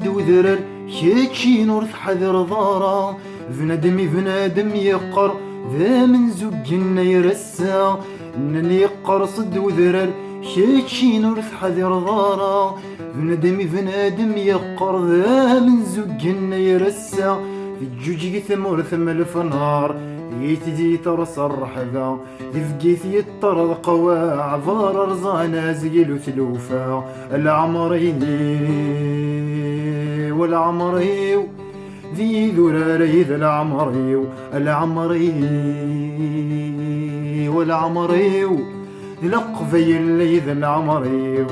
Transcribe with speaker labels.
Speaker 1: صد وذرر كيتشي نور تحذر ضارا بنادم يقر ذا من زقنا يرسى نني يقر صد وذرر كيتشي نور تحذر ضارا بنادم يقر ذا من زقنا يرسى في الجوج ثمور ثم الفنار يتدي ترس الرحذا يفقيت يطرد قواع ضار رزانا زقل وثلوفا العمريني والعمريو ذي ذراري ذا العمريو العمري والعمريو ذي القفي اللي ذا العمريو